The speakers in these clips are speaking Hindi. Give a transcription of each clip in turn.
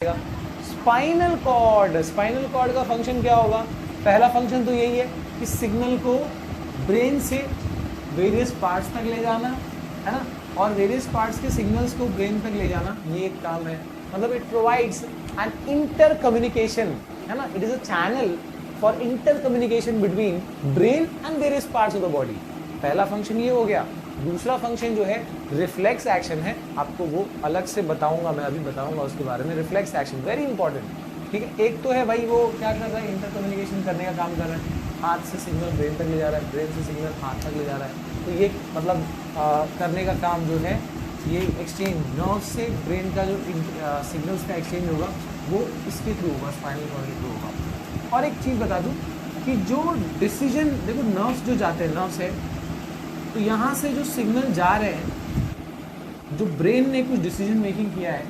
स्पाइनल कॉर्ड, स्पाइनल कॉर्ड का फंक्शन क्या होगा? पहला फंक्शन तो यही है कि सिग्नल को ब्रेन से वेरियस पार्ट्स तक ले जाना, है ना, और वेरियस पार्ट्स के सिग्नल्स को ब्रेन तक ले जाना, ये एक काम है। मतलब it provides N inter communication, है ना, it is a channel for inter communication between brain and various parts of the body. पहला फंक्शन ये हो गया। दूसरा फंक्शन जो है रिफ्लेक्स एक्शन है, आपको वो अलग से बताऊंगा, मैं अभी बताऊंगा उसके बारे में। रिफ्लेक्स एक्शन वेरी इंपॉर्टेंट, ठीक है। एक तो है भाई वो क्या कर रहा है, इंटर कम्युनिकेशन करने का काम कर रहा है, हाथ से सिग्नल ब्रेन तक ले जा रहा है, ब्रेन से सिग्नल हाथ तक ले जा रहा है। तो ये मतलब करने का काम जो है, ये एक्सचेंज नर्व से ब्रेन का जो सिग्नल्स का एक्सचेंज होगा वो इसके थ्रू होगा, स्पाइनल कॉर्ड के थ्रू होगा। और एक चीज़ बता दूँ कि जो डिसीजन, देखो नर्व्स जो जाते हैं, नर्व्स है, तो यहाँ से जो सिग्नल जा रहे हैं, जो ब्रेन ने कुछ डिसीजन मेकिंग किया है,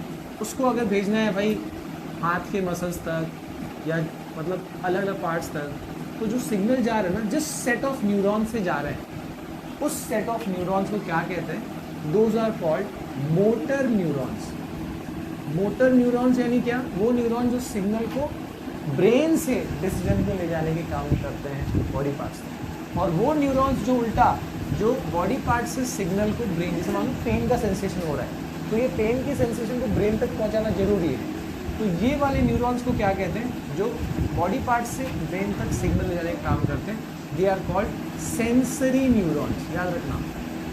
उसको अगर भेजना है भाई हाथ के मसल्स तक या मतलब अलग अलग पार्ट्स तक, तो जो सिग्नल जा रहे हैं ना, जिस सेट ऑफ न्यूरॉन्स से जा रहे हैं, उस सेट ऑफ न्यूरॉन्स को क्या कहते हैं? Those are called motor neurons. Motor neurons यानी क्या? वो न्यूरॉन जो सिग्नल को ब्रेन से डिसीजन को ले जाने के काम करते हैं बॉडी पार्ट्स तक। और वो न्यूरॉन्स जो उल्टा, जो बॉडी पार्ट से सिग्नल को ब्रेन, जैसे मान लो पेन का सेंसेशन हो रहा है, तो ये पेन की सेंसेशन को ब्रेन तक पहुंचाना जरूरी है। तो ये वाले न्यूरॉन्स को क्या कहते हैं? जो बॉडी पार्ट से ब्रेन तक सिग्नल ले जाने का काम करते हैं, they are called sensory neurons. याद रखना,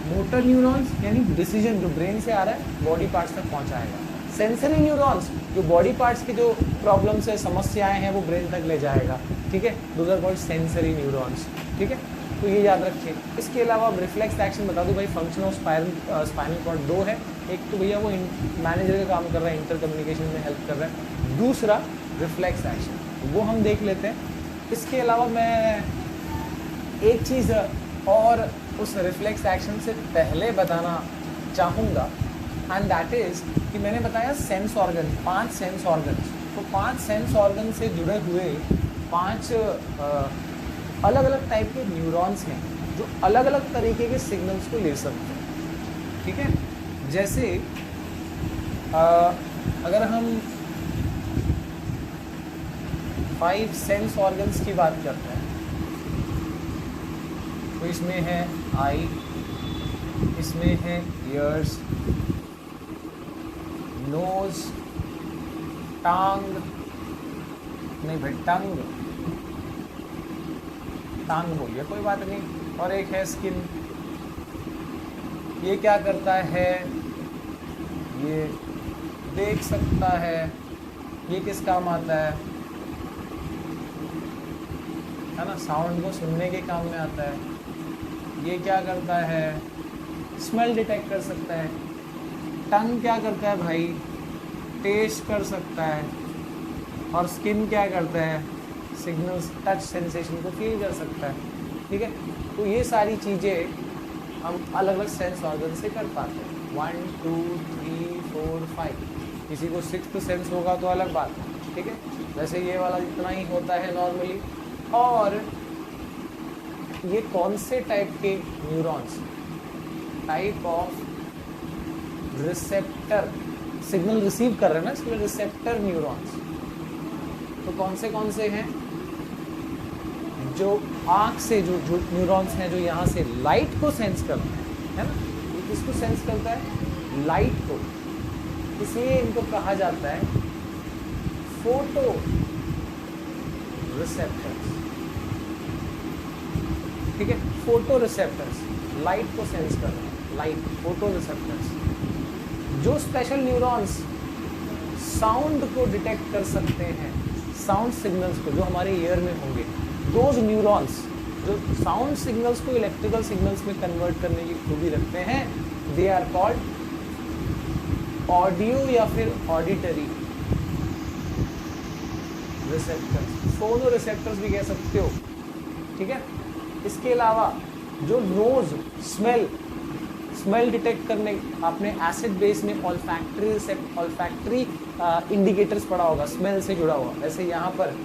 मोटर न्यूरॉन्स यानी डिसीजन जो ब्रेन से आ रहा है बॉडी पार्ट्स तक पहुंचाएगा। सेंसरी न्यूरॉन्स जो बॉडी पार्ट्स की जो प्रॉब्लम्स है, समस्याएं हैं, वो ब्रेन तक ले जाएगा, ठीक है। Those are called sensory neurons, ठीक है। तो ये याद रखिए। इसके अलावा अब रिफ्लेक्स एक्शन बता दूं भाई, फंक्शन ऑफ स्पाइनल कॉर्ड दो है। एक तो भैया वो मैनेजर का काम कर रहा है, इंटर कम्युनिकेशन में हेल्प कर रहा है। दूसरा रिफ्लेक्स एक्शन, वो हम देख लेते हैं। इसके अलावा मैं एक चीज़ और उस रिफ्लेक्स एक्शन से पहले बताना चाहूँगा, एंड दैट इज़ कि मैंने बताया सेंस ऑर्गन, 5 सेंस ऑर्गन। तो 5 सेंस ऑर्गन से जुड़े हुए 5 अलग अलग टाइप के न्यूरॉन्स हैं जो अलग अलग तरीके के सिग्नल्स को ले सकते हैं, ठीक है। जैसे अगर हम 5 सेंस ऑर्गन्स की बात करते हैं, तो इसमें है आई, इसमें है ईयर्स, नोज, टांग, नहीं भाई टांग बोलिए, कोई बात नहीं, और एक है स्किन। ये क्या करता है? ये देख सकता है। ये किस काम आता है ना, साउंड को सुनने के काम में आता है। ये क्या करता है? स्मेल डिटेक्ट कर सकता है। टंग क्या करता है भाई? टेस्ट कर सकता है। और स्किन क्या करता है? सिग्नल्स, टच सेंसेशन को फील कर सकता है, ठीक है। तो ये सारी चीज़ें हम अलग अलग सेंस ऑर्गन से कर पाते हैं। 1 2 3 4 5। किसी को 6th सेंस होगा तो अलग बात है, ठीक है। वैसे ये वाला इतना ही होता है नॉर्मली। और ये कौन से टाइप के neurons? Type of receptor, signal receive कर रहे हैं ना, इसलिए रिसेप्टर न्यूरॉन्स। तो कौन से हैं? जो आँख से जो न्यूरॉन्स हैं, जो यहाँ से लाइट को सेंस करते हैं, है ना। ये किसको सेंस करता है? लाइट को। इसलिए इनको कहा जाता है फोटो रिसेप्टर्स, ठीक है। फोटो रिसेप्टर्स लाइट को सेंस कर रहे हैं, लाइट, फोटो रिसेप्टर्स। जो स्पेशल न्यूरॉन्स साउंड को डिटेक्ट कर सकते हैं, साउंड सिग्नल्स को, जो हमारे ईयर में होंगे, दोज न्यूरॉन्स जो साउंड सिग्नल्स को इलेक्ट्रिकल सिग्नल्स में कन्वर्ट करने की खूबी रखते हैं, दे आर कॉल्ड ऑडियो या फिर ऑडिटरी रिसेप्टर्स, फोनो रिसेप्टर्स भी कह सकते हो, ठीक है। इसके अलावा जो नोज, स्मेल डिटेक्ट करने, आपने एसिड बेस में ऑल्फैक्टरी इंडिकेटर्स पढ़ा होगा, स्मेल से जुड़ा हुआ। वैसे यहाँ पर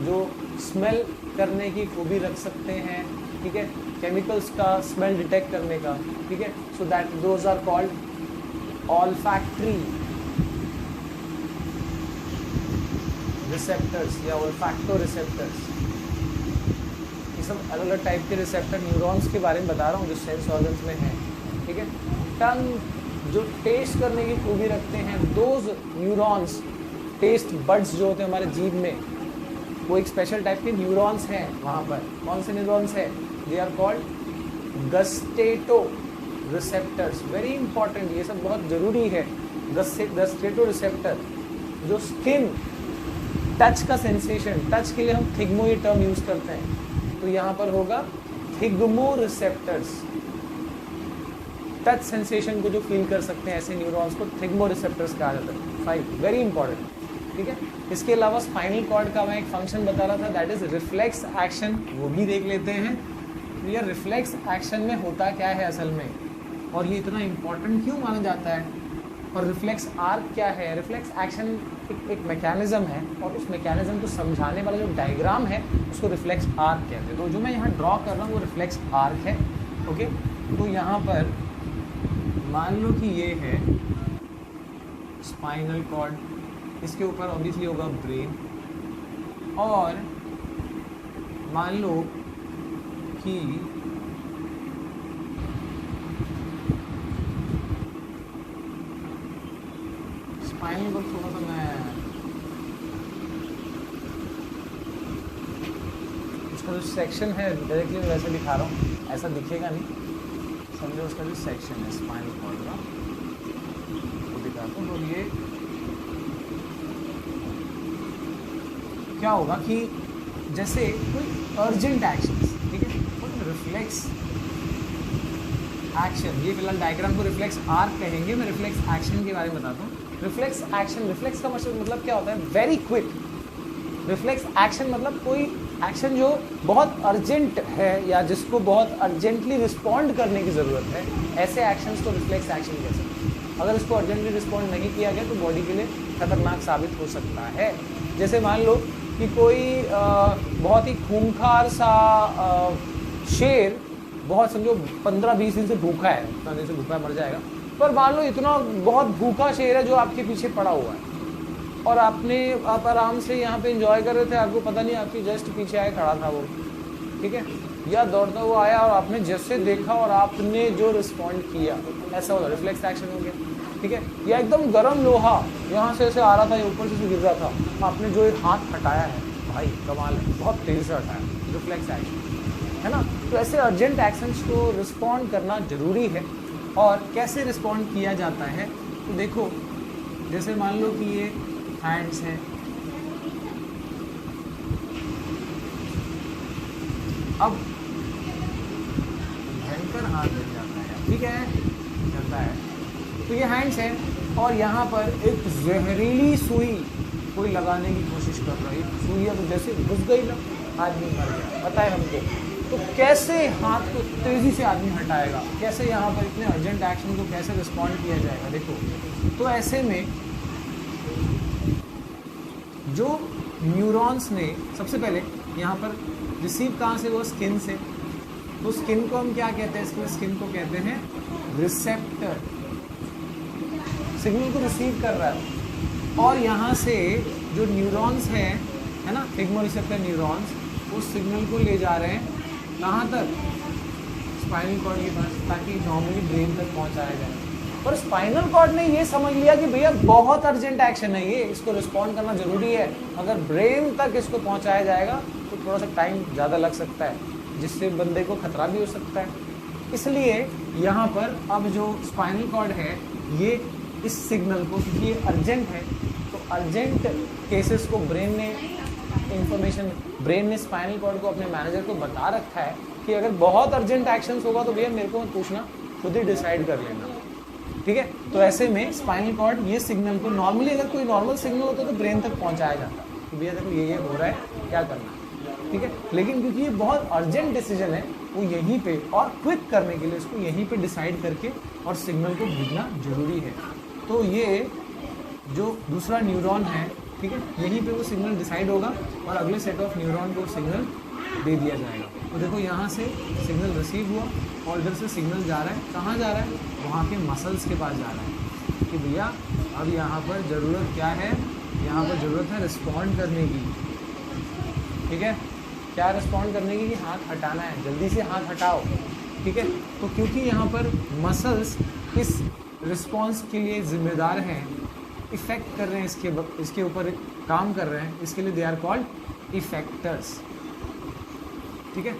जो स्मेल करने की खूबी रख सकते हैं, ठीक है, केमिकल्स का स्मेल डिटेक्ट करने का, ठीक है। So that those are called olfactory receptors या ओल्फैक्टो रिसेप्टर्स, ये सब अलग अलग टाइप के रिसेप्टर न्यूरॉन्स के बारे में बता रहा हूँ जो सेंस ऑर्गन्स में हैं, ठीक है। टंग जो टेस्ट करने की खूबी रखते हैं, दोज न्यूरॉन्स, टेस्ट बड्स जो होते हैं हमारे जीभ में, वो एक स्पेशल टाइप के न्यूरॉन्स हैं वहाँ पर। कौन से न्यूरॉन्स हैं? They are called gustatory receptors, very important, ये सब बहुत ज़रूरी है। गस्टेटो रिसेप्टर जो स्किन टच का सेंसेशन, टच के लिए हम थिग्मो ये टर्म यूज़ करते हैं, तो यहाँ पर होगा थिग्मो रिसेप्टर्स, टच सेंसेशन को जो फील कर सकते हैं ऐसे न्यूरॉन्स को थिग्मो रिसेप्टर्स कहा जाता है। 5 वेरी इंपॉर्टेंट, ठीक है। इसके अलावा स्पाइनल कॉर्ड का मैं एक फंक्शन बता रहा था, दैट इज रिफ्लेक्स एक्शन, वो भी देख लेते हैं। ये रिफ्लेक्स एक्शन में होता क्या है असल में, और ये इतना इंपॉर्टेंट क्यों माना जाता है, और रिफ्लेक्स आर्क क्या है। रिफ्लेक्स एक्शन एक मैकेनिज्म है, और उस मैकेनिज्म को समझाने वाला जो डायग्राम है उसको रिफ्लेक्स आर्क कहते हैं। तो जो मैं यहाँ ड्रॉ कर रहा हूँ वो रिफ्लेक्स आर्क है, ओके। तो यहाँ पर मान लो कि ये है स्पाइनल कॉर्ड, इसके ऊपर ऑब्वियसली होगा ब्रेन, और मान लो कि स्पाइनल कॉर्ड, थोड़ा सा मैं उसका जो सेक्शन है डायरेक्टली मैं वैसे दिखा रहा हूँ, ऐसा दिखेगा नहीं, समझो उसका जो सेक्शन है स्पाइनल कॉर्ड का वो दिखाता हूँ। तो ये क्या होगा कि जैसे कोई अर्जेंट एक्शन, ठीक है, कोई रिफ्लेक्स एक्शन, ये फिलहाल डायग्राम को रिफ्लेक्स आर्क कहेंगे, मैं रिफ्लेक्स एक्शन के बारे में बताता हूँ। रिफ्लेक्स एक्शन, रिफ्लेक्स का मतलब क्या होता है? Very quick. रिफ्लेक्स एक्शन मतलब कोई एक्शन जो बहुत अर्जेंट है या जिसको बहुत अर्जेंटली रिस्पॉन्ड करने की ज़रूरत है, ऐसे एक्शंस को रिफ्लेक्स एक्शन कह सकते हैं। अगर इसको अर्जेंटली रिस्पॉन्ड नहीं किया गया तो बॉडी के लिए खतरनाक साबित हो सकता है। जैसे मान लो कि कोई बहुत ही खूंखार सा शेर, बहुत समझो 15-20 दिन से भूखा है, 15 दिन से भूखा मर जाएगा, पर मान लो इतना बहुत भूखा शेर है जो आपके पीछे पड़ा हुआ है, और आप आराम से यहाँ पे एंजॉय कर रहे थे, आपको पता नहीं आपकी जस्ट पीछे आए खड़ा था वो, ठीक है, या दौड़ता हुआ आया और आपने जैसे देखा और आपने जो रिस्पॉन्ड किया, ऐसा होगा रिफ्लेक्स एक्शन हो गया, ठीक है। या एकदम गर्म लोहा यहाँ से ऐसे आ रहा था या ऊपर से गिर रहा था, आपने जो एक हाथ हटाया है, भाई कमाल है, बहुत तेज़ी से हटाया, रिफ्लेक्स एक्शन है ना। तो ऐसे अर्जेंट एक्शंस को रिस्पॉन्ड करना ज़रूरी है। और कैसे रिस्पॉन्ड किया जाता है, तो देखो जैसे मान लो कि ये हैंड्स हैं, अब भयंकर हाथ लग जाता है, ठीक है, चलता है, तो ये हैंड्स हैं और यहाँ पर एक जहरीली सुई कोई लगाने की कोशिश कर रहा है, सुई अब जैसे घुस गई ना, आदमी मर गया, पता है हमको। तो कैसे हाथ को तेज़ी से आदमी हटाएगा, कैसे यहाँ पर इतने अर्जेंट एक्शन को कैसे रिस्पॉन्ड किया जाएगा, देखो। तो ऐसे में जो न्यूरॉन्स ने सबसे पहले यहाँ पर रिसीव कहाँ से, वो स्किन से, तो स्किन को हम क्या कहते हैं, स्किन को कहते हैं रिसेप्टर, सिग्नल को रिसीव कर रहा है, और यहाँ से जो न्यूरॉन्स हैं, है ना, थिग्मो रिसेप्टर न्यूरॉन्स, उस सिग्नल को ले जा रहे हैं कहाँ तक, स्पाइनल कॉर्ड के पास, ताकि नॉर्मली ब्रेन तक पहुँचाया जाए। पर स्पाइनल कॉर्ड ने ये समझ लिया कि भैया बहुत अर्जेंट एक्शन है ये, इसको रिस्पॉन्ड करना ज़रूरी है, अगर ब्रेन तक इसको पहुँचाया जाएगा तो थोड़ा सा टाइम ज़्यादा लग सकता है, जिससे बंदे को खतरा भी हो सकता है। इसलिए यहाँ पर अब जो स्पाइनल कॉर्ड है ये इस सिग्नल को, क्योंकि ये अर्जेंट है, तो अर्जेंट केसेस को ब्रेन ने स्पाइनल कॉर्ड को, अपने मैनेजर को बता रखा है कि अगर बहुत अर्जेंट एक्शंस होगा तो भैया मेरे को मत पूछना, खुद ही डिसाइड कर लेना, ठीक है। तो ऐसे में स्पाइनल कॉर्ड ये सिग्नल को, नॉर्मली अगर कोई नॉर्मल सिग्नल होता तो ब्रेन तक पहुंचाया जाता कि भैया देखो ये हो रहा है, क्या करना है, ठीक है। लेकिन क्योंकि ये बहुत अर्जेंट डिसीजन है, वो यहीं पे और क्विक करने के लिए इसको यहीं पे डिसाइड करके और सिग्नल को भेजना जरूरी है। तो ये जो दूसरा न्यूरॉन है, ठीक है, यहीं पे वो सिग्नल डिसाइड होगा और अगले सेट ऑफ न्यूरॉन को सिग्नल दे दिया जाएगा। तो देखो यहाँ से सिग्नल रिसीव हुआ और इधर से सिग्नल जा रहा है, कहाँ जा रहा है, वहाँ के मसल्स के पास जा रहा है कि भैया अब यहाँ पर ज़रूरत क्या है, यहाँ पर ज़रूरत है रिस्पॉन्ड करने की, ठीक है। क्या रिस्पॉन्ड करने की? कि हाथ हटाना है, जल्दी से हाथ हटाओ, ठीक है। तो क्योंकि यहाँ पर मसल्स इस रिस्पॉन्स के लिए जिम्मेदार हैं, इफेक्ट कर रहे हैं, इसके ऊपर काम कर रहे हैं, इसके लिए दे आर कॉल्ड इफेक्टर्स, ठीक है।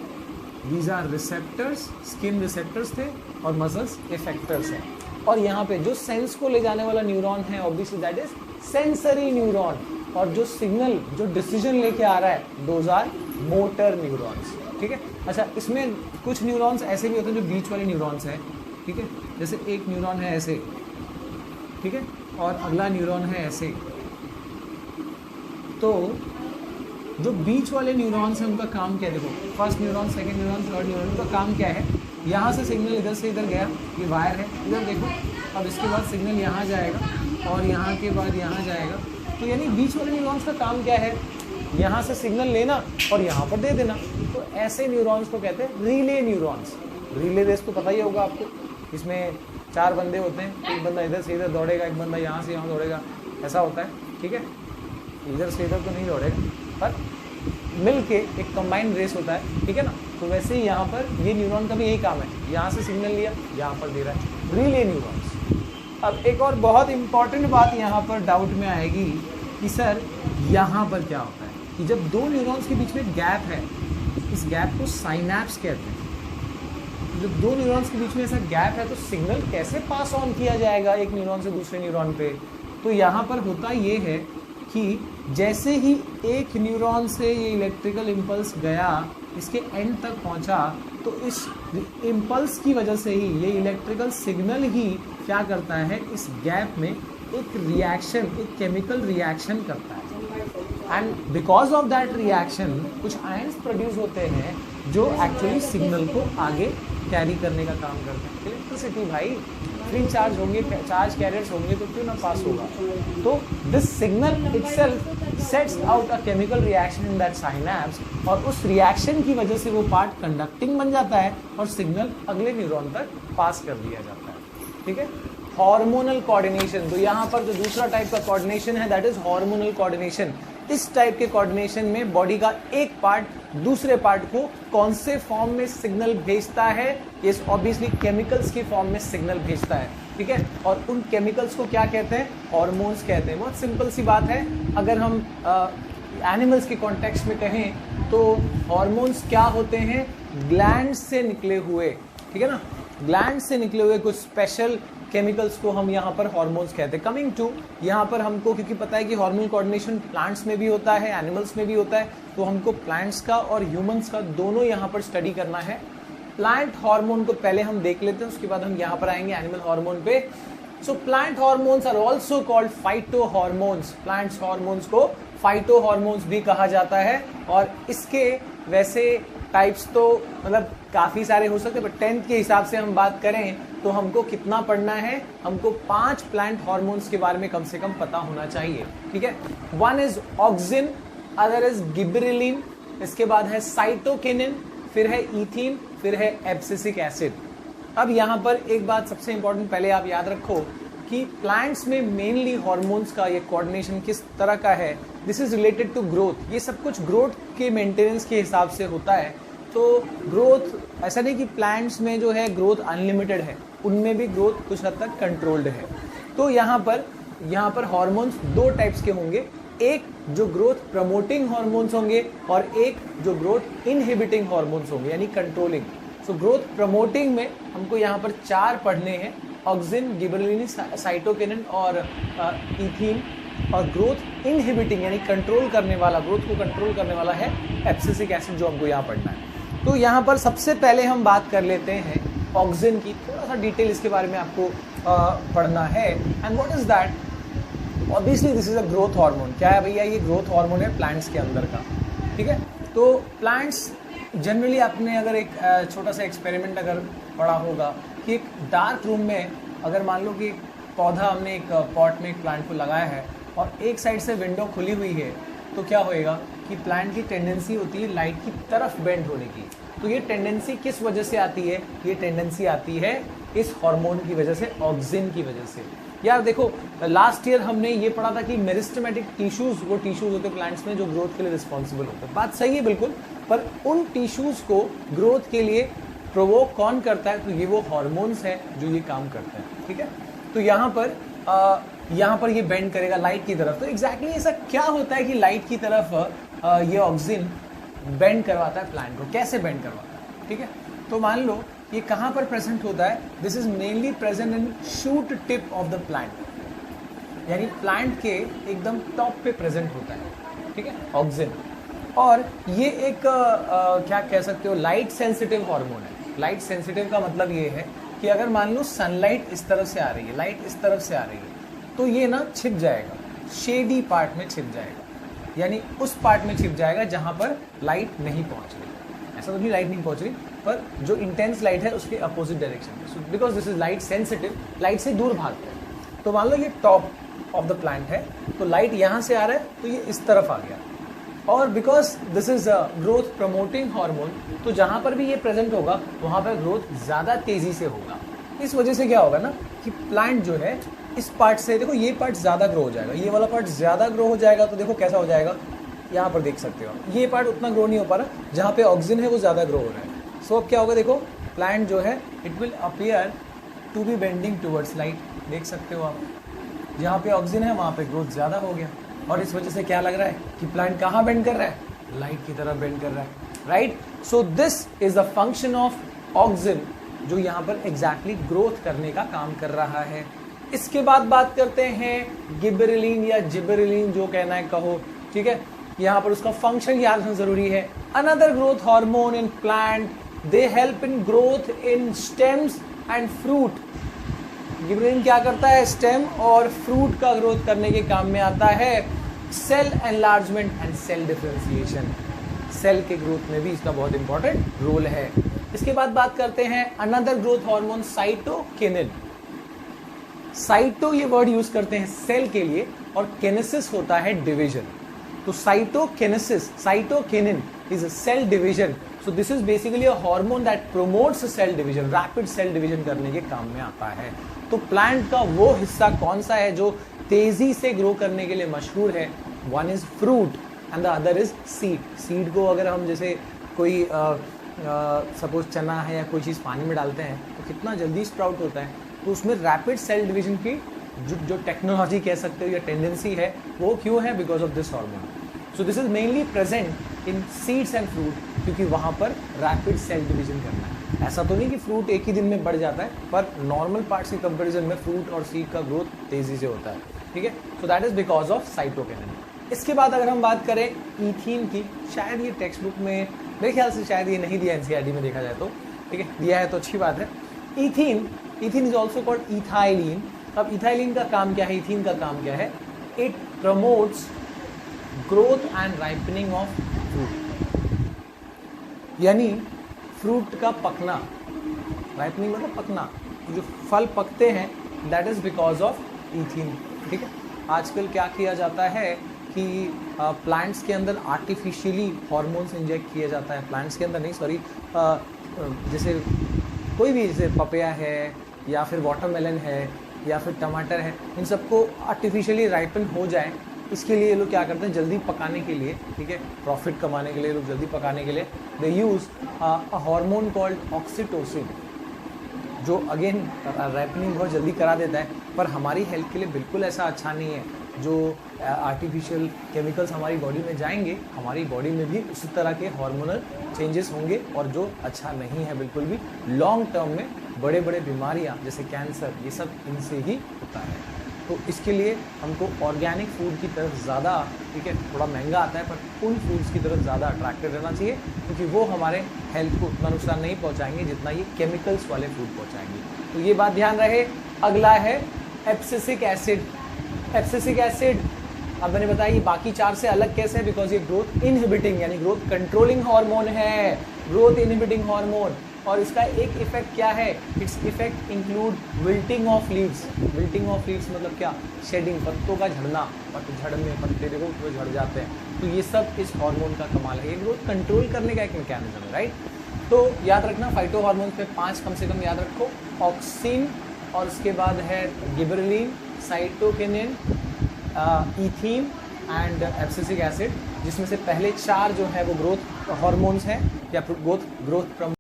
These are receptors, skin receptors थे और मसल्स इफेक्टर्स हैं। और यहाँ पे जो सेंस को ले जाने वाला न्यूरॉन है obviously that is sensory neuron, और जो सिग्नल, जो डिसीजन लेके आ रहा है, दोज आर मोटर न्यूरॉन्स, ठीक है। अच्छा, इसमें कुछ न्यूरॉन्स ऐसे भी होते हैं जो बीच वाले न्यूरॉन्स हैं, ठीक है। जैसे एक न्यूरॉन है ऐसे, ठीक है, और अगला न्यूरॉन है ऐसे। तो जो बीच वाले न्यूरॉन्स हैं उनका काम क्या है? देखो, first neuron, second neuron, third neuron, उनका काम क्या है? यहाँ से सिग्नल इधर से इधर गया, ये वायर है, इधर देखो, अब इसके बाद सिग्नल यहाँ जाएगा और यहाँ के बाद यहाँ जाएगा। तो यानी बीच वाले न्यूरॉन्स का काम क्या है? यहाँ से सिग्नल लेना और यहाँ पर दे देना। तो ऐसे न्यूरॉन्स को कहते हैं रिले न्यूरॉन्स। रिले रेस तो पता ही होगा आपको, इसमें 4 बंदे होते हैं, एक बंदा इधर से इधर दौड़ेगा, एक बंदा यहाँ से यहाँ दौड़ेगा, ऐसा होता है, ठीक है। इधर से इधर तो नहीं दौड़ेगा, पर मिल के एक कंबाइंड रेस होता है, ठीक है ना। तो वैसे ही यहाँ पर ये न्यूरॉन का भी यही काम है, यहाँ से सिग्नल लिया, यहाँ पर दे रहा है, रिले न्यूरॉन्स। अब एक और बहुत इंपॉर्टेंट बात यहाँ पर डाउट में आएगी कि सर यहाँ पर क्या होता है कि जब 2 न्यूरॉन्स के बीच में गैप है, इस गैप को साइनैप्स कहते हैं। जब 2 न्यूरॉन्स के बीच में ऐसा गैप है तो सिग्नल कैसे पास ऑन किया जाएगा एक न्यूरॉन से दूसरे न्यूरॉन पे? तो यहाँ पर होता ये है कि जैसे ही एक न्यूरॉन से ये इलेक्ट्रिकल इम्पल्स गया, इसके एंड तक पहुँचा, तो इस इम्पल्स की वजह से ही ये इलेक्ट्रिकल सिग्नल ही क्या करता है, इस गैप में एक रिएक्शन, एक केमिकल रिएक्शन करता है। And because of that reaction कुछ आयंस प्रोड्यूस होते हैं जो एक्चुअली सिग्नल को आगे कैरी करने का काम करते हैं। इलेक्ट्रिसिटी भाई, फ्री चार्ज होंगे, चार्ज कैरियर्स होंगे तो क्यों ना पास होगा। तो this signal itself sets out a chemical reaction in that synapse, और उस रिएक्शन की वजह से वो पार्ट कंडक्टिंग बन जाता है और सिग्नल अगले न्यूरॉन तक पास कर दिया जाता है, ठीक है। हार्मोनल कोऑर्डिनेशन, तो यहाँ पर जो दूसरा टाइप का कोऑर्डिनेशन है दैट इज हार्मोनल कोऑर्डिनेशन। इस टाइप के कोऑर्डिनेशन में बॉडी का एक पार्ट दूसरे पार्ट को कौन से फॉर्म में सिग्नल भेजता है? ये ऑब्वियसली केमिकल्स की फॉर्म में सिग्नल भेजता है, ठीक है। और उन केमिकल्स को क्या कहते हैं? हार्मोन्स कहते हैं। बहुत सिंपल सी बात है। अगर हम एनिमल्स के कॉन्टेक्स्ट में कहें तो हार्मोन्स क्या होते हैं? ग्लैंड से निकले हुए, ठीक है ना, ग्लैंड से निकले हुए कुछ स्पेशल केमिकल्स को हम यहाँ पर हार्मोन्स कहते हैं। कमिंग टू यहाँ पर हमको क्योंकि पता है कि हार्मोनल कोऑर्डिनेशन प्लांट्स में भी होता है, एनिमल्स में भी होता है, तो हमको प्लांट्स का और ह्यूमंस का दोनों यहाँ पर स्टडी करना है। प्लांट हार्मोन को पहले हम देख लेते हैं, उसके बाद हम यहाँ पर आएंगे एनिमल हार्मोन पे। So plant hormones are also called phyto hormones. Plants hormones को फाइटो हार्मोन्स भी कहा जाता है, और इसके वैसे टाइप्स तो मतलब काफ़ी सारे हो सकते हैं, बट 10th के हिसाब से हम बात करें तो हमको कितना पढ़ना है? हमको 5 प्लांट हार्मोन्स के बारे में कम से कम पता होना चाहिए, ठीक है। 1 is auxin, other is gibberellin, इसके बाद है साइटोकिनिन, फिर है इथीन, फिर है एब्सिसिक एसिड। अब यहाँ पर एक बात सबसे इंपॉर्टेंट पहले आप याद रखो कि प्लांट्स में मेनली हार्मोन्स का ये कोऑर्डिनेशन किस तरह का है? This is related to growth. ये सब कुछ ग्रोथ के मेंटेनेंस के हिसाब से होता है। तो ग्रोथ ऐसा नहीं कि प्लांट्स में जो है ग्रोथ अनलिमिटेड है, उनमें भी ग्रोथ कुछ हद तक कंट्रोल्ड है। तो यहाँ पर हार्मोन्स 2 टाइप्स के होंगे, एक जो ग्रोथ प्रमोटिंग हार्मोन्स होंगे और एक जो ग्रोथ इनहिबिटिंग हार्मोन्स होंगे, यानी कंट्रोलिंग। सो ग्रोथ प्रमोटिंग में हमको यहाँ पर 4 पढ़ने हैं, ऑक्सिन, गिबरेलिन, साइटोकिनिन और इथीन। और ग्रोथ इनहिबिटिंग यानी कंट्रोल करने वाला, ग्रोथ को कंट्रोल करने वाला है एब्सिसिक एसिड, जो हमको यहाँ पढ़ना है। तो यहाँ पर सबसे पहले हम बात कर लेते हैं ऑक्सिन की। थोड़ा सा डिटेल इसके बारे में आपको पढ़ना है। And what is that? Obviously this is a growth hormone. क्या है भैया? ये ग्रोथ हार्मोन है प्लांट्स के अंदर का, ठीक है। तो प्लांट्स जनरली आपने अगर एक छोटा सा एक्सपेरिमेंट अगर पढ़ा होगा कि एक डार्क रूम में अगर मान लो कि पौधा हमने एक पॉट में एक प्लांट को लगाया है और एक साइड से विंडो खुली हुई है, तो क्या होएगा कि प्लांट की टेंडेंसी होती है लाइट की तरफ बेंड होने की। तो ये टेंडेंसी किस वजह से आती है? ये टेंडेंसी आती है इस हार्मोन की वजह से, ऑक्सिन की वजह से। यार देखो लास्ट ईयर हमने ये पढ़ा था कि मेरिस्टेमेटिक टिश्यूज, वो टिश्यूज होते हैं प्लांट्स में जो ग्रोथ के लिए रिस्पॉन्सिबल होते हैं। बात सही है बिल्कुल, पर उन टिश्यूज को ग्रोथ के लिए प्रोवोक कौन करता है? तो ये वो हार्मोन्स हैं जो ये काम करते हैं, ठीक है। तो यहाँ पर ये बेंड करेगा लाइट की तरफ। तो एग्जैक्टली ऐसा क्या होता है कि लाइट की तरफ ये ऑक्सीजन बेंड करवाता है प्लांट को? कैसे बेंड करवाता है, ठीक है। तो मान लो ये कहाँ पर प्रेजेंट होता है? This is mainly present in shoot tip of the plant, यानी प्लांट के एकदम टॉप पे प्रेजेंट होता है, ठीक है, ऑक्सीजन। और ये एक क्या कह सकते हो, लाइट सेंसिटिव हार्मोन है। लाइट सेंसिटिव का मतलब ये है कि अगर मान लो सनलाइट इस तरफ से आ रही है, लाइट इस तरफ से आ रही है, तो ये ना छिप जाएगा, शेडी पार्ट में छिप जाएगा, यानी उस पार्ट में छिप जाएगा जहां पर लाइट नहीं पहुंच रही। ऐसा तो नहीं लाइट नहीं पहुंच रही, पर जो इंटेंस लाइट है उसके अपोजिट डायरेक्शन में, because this is light sensitive, light से दूर भागते हैं। तो मान लो ये टॉप ऑफ द प्लांट है, तो लाइट यहाँ से आ रहा है तो ये इस तरफ आ गया, और because this is growth promoting hormone, तो जहां पर भी ये प्रेजेंट होगा वहां पर ग्रोथ ज्यादा तेजी से होगा। इस वजह से क्या होगा ना कि प्लांट जो है इस पार्ट से, देखो ये पार्ट ज्यादा ग्रो हो जाएगा, ये वाला पार्ट ज्यादा ग्रो हो जाएगा। तो देखो कैसा हो जाएगा, यहाँ पर देख सकते हो, ये पार्ट उतना ग्रो नहीं हो पा रहा, जहाँ पे ऑक्सीजन है वो ज्यादा ग्रो हो रहा है। सो अब क्या होगा, देखो प्लांट जो है it will appear to be bending towards light, देख सकते हो आप, जहाँ पे ऑक्सीजन है वहाँ पे ग्रोथ ज्यादा हो गया, और इस वजह से क्या लग रहा है कि प्लांट कहाँ बेंड कर रहा है, लाइट की तरफ बेंड कर रहा है, right. So this is the function of oxygen, जो यहाँ पर एग्जैक्टली ग्रोथ करने का काम कर रहा है। इसके बाद बात करते हैं गिबरेलिन या जिबरेलिन, जो कहना है कहो, ठीक है। यहाँ पर उसका फंक्शन याद होना जरूरी है। Another growth hormone in plant, they help in growth in stems and fruit. Gibberellin क्या करता है? स्टेम और फ्रूट का ग्रोथ करने के काम में आता है। Cell enlargement and cell differentiation, cell के ग्रोथ में भी इसका बहुत इंपॉर्टेंट रोल है। इसके बाद बात करते हैं another growth hormone cytokinin. Cyto ये वर्ड यूज करते हैं सेल के लिए, और किनेसिस होता है डिवीजन। तो cytokinesis, cytokinin is a cell division. So this is basically a hormone that promotes cell division, rapid cell division करने के काम में आता है। तो प्लांट का वो हिस्सा कौन सा है जो तेजी से ग्रो करने के लिए मशहूर है? One is fruit and the other is seed. Seed को अगर हम जैसे कोई सपोज चना है या कोई चीज़ पानी में डालते हैं तो कितना जल्दी स्प्राउट होता है। तो उसमें रैपिड सेल डिवीजन की जो टेक्नोलॉजी कह सकते हो या टेंडेंसी है, वो क्यों है? Because of this hormone. So this is mainly present in seeds and fruit, क्योंकि वहाँ पर रैपिड सेल डिवीजन करना है। ऐसा तो नहीं कि फ्रूट एक ही दिन में बढ़ जाता है, पर नॉर्मल पार्ट्स के कंपेरिजन में फ्रूट और सीड का ग्रोथ तेजी से होता है, ठीक है। So that is because of cytokinin. इसके बाद अगर हम बात करें ईथीन की, शायद ये टेक्स्ट बुक में मेरे ख्याल से शायद ये नहीं दिया एनसीईआरटी में देखा जाए तो, ठीक है, दिया है तो अच्छी बात है। Ethene is also called ethylene. अब इथाइलिन का काम क्या है, इथीन का काम क्या है? It promotes growth and ripening of fruit, यानी फ्रूट का पकना, राइपनिंग मतलब पकना, जो फल पकते हैं, that is because of ethene, ठीक है। आजकल क्या किया जाता है कि प्लांट्स के अंदर आर्टिफिशियली हार्मोन्स इंजेक्ट किया जाता है, प्लांट्स के अंदर नहीं, सॉरी, जैसे कोई भी, जैसे पपया है या फिर वाटरमेलन है या फिर टमाटर है, इन सबको आर्टिफिशियली राइपन हो जाए, इसके लिए ये लोग क्या करते हैं, जल्दी पकाने के लिए, ठीक है, प्रॉफिट कमाने के लिए, लोग जल्दी पकाने के लिए they use a hormone called oxytocin, जो अगेन राइपनिंग बहुत जल्दी करा देता है, पर हमारी हेल्थ के लिए बिल्कुल ऐसा अच्छा नहीं है। जो आर्टिफिशियल केमिकल्स हमारी बॉडी में जाएंगे, हमारी बॉडी में भी उसी तरह के हार्मोनल चेंजेस होंगे, और जो अच्छा नहीं है बिल्कुल भी। लॉन्ग टर्म में बड़े बड़े बीमारियां जैसे कैंसर, ये सब इनसे ही होता है। तो इसके लिए हमको ऑर्गेनिक फूड की तरफ ज़्यादा, ठीक है, थोड़ा महंगा आता है, पर उन फूड्स की तरफ ज़्यादा अट्रैक्टेड रहना चाहिए, क्योंकि वो हमारे हेल्थ को उतना नुकसान नहीं पहुंचाएंगे जितना ये केमिकल्स वाले फूड पहुंचाएंगे। तो ये बात ध्यान रहे। अगला है एब्सिसिक एसिड। एब्सिसिक एसिड, अब मैंने बताया ये बाकी चार से अलग कैसे है, बिकॉज ये ग्रोथ इनहिबिटिंग यानी ग्रोथ कंट्रोलिंग हार्मोन है, ग्रोथ इनहिबिटिंग हार्मोन। और इसका एक इफेक्ट क्या है? Its effect include wilting of leaves. Wilting of leaves मतलब क्या? शेडिंग, पत्तों का झड़ना, पतझड़ में पत्ते देखो वो झड़ जाते हैं। तो ये सब इस हार्मोन का कमाल है, ये ग्रोथ कंट्रोल करने का एक मैकेनिज्म है, राइट। तो याद रखना फाइटो हार्मोन पे 5 कम से कम याद रखो, ऑक्सिन, और उसके बाद है gibberellin, cytokinin, ethene and abscisic acid, जिसमें से पहले 4 जो है वो ग्रोथ हार्मोन्स हैं या ग्रोथ